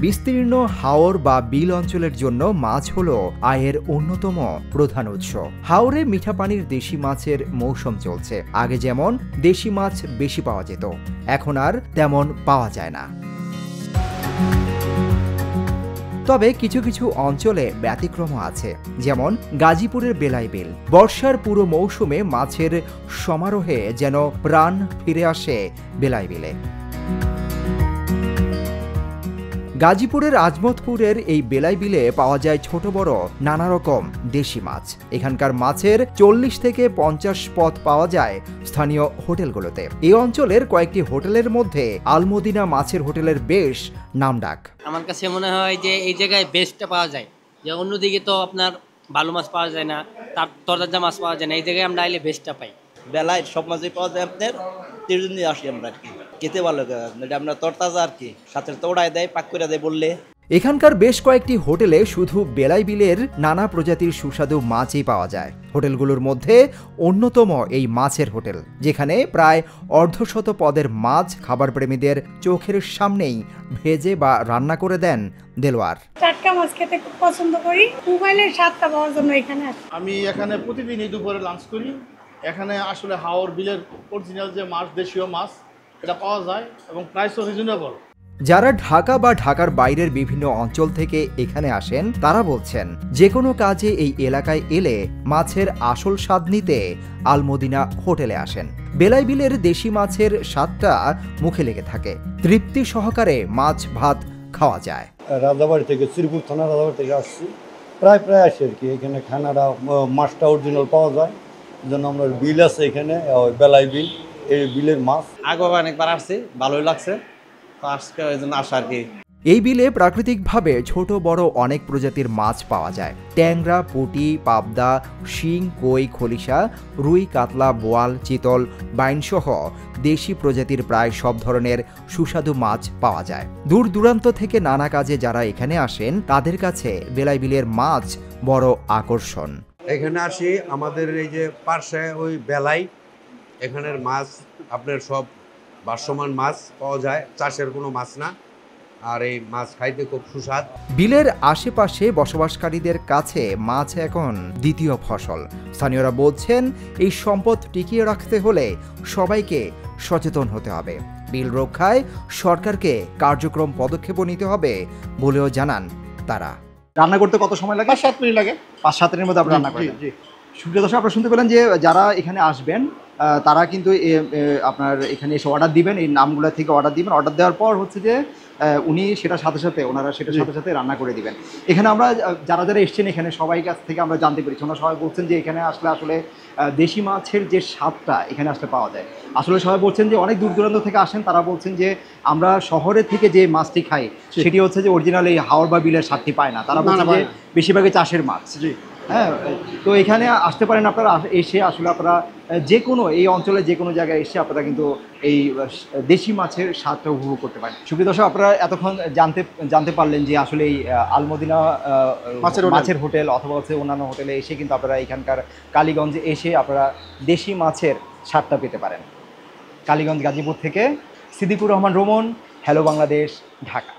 বিস্তীর্ণ হাওর বা বিল অঞ্চলের জন্য মাছ হল আয়ের অন্যতম প্রধান উৎস। হাওরে মিঠা পানির দেশি মাছের মৌসুম চলছে। আগে যেমন দেশি মাছ বেশি পাওয়া যেত, এখন আর তেমন পাওয়া যায় না। তবে কিছু কিছু অঞ্চলে ব্যতিক্রম আছে, যেমন গাজীপুরের বেলাই বিল। বর্ষার পুরো মৌসুমে মাছের সমারোহে যেন প্রাণ ফিরে আসে বেলাই বিলে। গাজীপুরের আজমতপুরের এই বেলাই বিলে পাওয়া যায় ছোট বড় নানা রকম দেশি মাছ। এখানকার মাছের 40 থেকে 50 পদ পাওয়া যায় স্থানীয় হোটেলগুলোতে। এই অঞ্চলের কয়েকটি হোটেলের মধ্যে আলমদিনা মাছের হোটেলের বেশ নামডাক। আমার কাছে মনে হয় যে এই জায়গায় বেস্টটা পাওয়া যায়, যে অন্যদিকে তো আপনার ভালো মাছ পাওয়া যায় না, তার তরতাজা মাছ পাওয়া যায় না। এই জায়গায় আমরা আইলে বেস্টটা পাই। বেলায় সব মাছই পাওয়া যায় আপনার, তিরুদিন দিয়ে আসি আমরা আর কি, খেতে ভালো লাগে আমরা তরতাজা আর কি, সাথে তোড়ায় দেয়, পাক করে দেয় বললে। এখানকার বেশ কয়েকটি হোটেলে শুধু বেলাই বিলের নানা প্রজাতির সুস্বাদু মাছই পাওয়া যায়। হোটেলগুলোর মধ্যে অন্যতম এই মাছের হোটেল, যেখানে প্রায় অর্ধশত পদের মাছ খাবার প্রেমীদের চোখের সামনেই ভেজে বা রান্না করে দেন দেলোয়ার। টাটকা মাছ খেতে খুব পছন্দ করি, মোবাইলের স্বাদটা পাওয়ার জন্য এখানে আসি। আমি এখানে প্রতিদিনই দুপুরে লাঞ্চ করি। এখানে আসলে হাওর বিলের অরিজিনাল যে মাছ, দেশীয় মাছ, এটা পাওয়া যায় এবং প্রাইসও রিজনেবল। যারা ঢাকা বা ঢাকার বাইরের বিভিন্ন অঞ্চল থেকে এখানে আসেন, তারা বলছেন যে কোনো কাজে এই এলাকায় এলে মাছের আসল স্বাদ নিতে আলমদিনা হোটেলে আসেন। বেলাই বিলের দেশি মাছের স্বাদটা মুখে লেগে থাকে, তৃপ্তি সহকারে মাছ ভাত খাওয়া যায়। রাজাবাড়ি থেকে, শ্রীপুর থানা রাজাবাড়ি থেকে আসছি, প্রায় আসি আর কি। এখানে খানাটা মাছটা অরিজিনাল পাওয়া যায়, জন্য আমরা বিল আছে এখানে, বেলাই বিল, এই বিলের মাছ আগে অনেকবার আসছি, ভালোই লাগছে, তো আজকে ওই জন্য আসা আর কি। এই বিলে প্রাকৃতিকভাবে ছোট বড় অনেক প্রজাতির মাছ পাওয়া যায়। ট্যাংরা, পুঁটি, পাবদা, শিং, কই, খলিশা, রুই, কাতলা, বোয়াল, চিতল, বাইনসহ দেশি প্রজাতির প্রায় সব ধরনের সুস্বাদু মাছ পাওয়া যায়। দূর দূরান্ত থেকে নানা কাজে যারা এখানে আসেন, তাদের কাছে বেলাই বিলের মাছ বড় আকর্ষণ। এখানে আসি, আমাদের এই যে পার্শ্বে ওই বেলাই, এখানের মাছ আপনার সব ভাসমান মাছ পাওয়া যায়, চাষের কোনো মাছ না, আর এই মাছ খাইতে খুব সুস্বাদ। বিলের আশেপাশে বসবাসকারীদের কাছে মাছ এখন দ্বিতীয় ফসল। স্থানীয়রা বলছেন এই সম্পদ টিকিয়ে রাখতে হলে সবাইকে সচেতন হতে হবে। বিল রক্ষায় সরকারকে কার্যক্রম পদক্ষেপও নিতে হবে বলেও জানান তারা। রান্না করতে কত সময় লাগে? 5-7 মিনিট লাগে। 5-7 মিনিটের মধ্যে আপনি রান্না করেন? জি। সুপ্রিয় দর্শক, আপনারা শুনতে পেলেন যে যারা এখানে আসবেন তারা কিন্তু আপনার এখানে এসে অর্ডার দিবেন, এই নামগুলো থেকে অর্ডার দিবেন। অর্ডার দেওয়ার পর হচ্ছে যে উনি সেটার সাথে সাথে ওনারা সেটার সাথে সাথে রান্না করে দিবেন। এখানে আমরা যারা যারা এসছেন এখানে সবাই কাছ থেকে আমরা জানতে পেরেছি, ওনারা সবাই বলছেন যে এখানে আসলে দেশি মাছের যে স্বাদটা এখানে আসলে পাওয়া যায়। আসলে সবাই বলছেন যে অনেক দূর দূরান্ত থেকে আসেন, তারা বলছেন যে আমরা শহরের থেকে যে মাছটি খাই সেটি হচ্ছে যে অরিজিনাল এই হাওর বা বিলের স্বাদটি পায় না। তারা বলছেন যে বেশিরভাগই চাষের মাছ। হ্যাঁ, তো এখানে আসতে পারেন আপনারা, এসে আসলে আপনারা যে কোনো এই অঞ্চলে যে কোনো জায়গায় এসে আপনারা কিন্তু এই দেশি মাছের স্বাদটা উপভোগ করতে পারেন। সুপ্রিয় দর্শক, আপনারা এতক্ষণ জানতে পারলেন যে আসলে এই আলমদিনা মাছের হোটেল অথবা হচ্ছে অন্যান্য হোটেলে এসে কিন্তু আপনারা এখানকার কালীগঞ্জে এসে আপনারা দেশি মাছের স্বাদটা পেতে পারেন। কালীগঞ্জ, গাজীপুর থেকে সিদ্দিকুর রহমান রোমন, হ্যালো বাংলাদেশ, ঢাকা।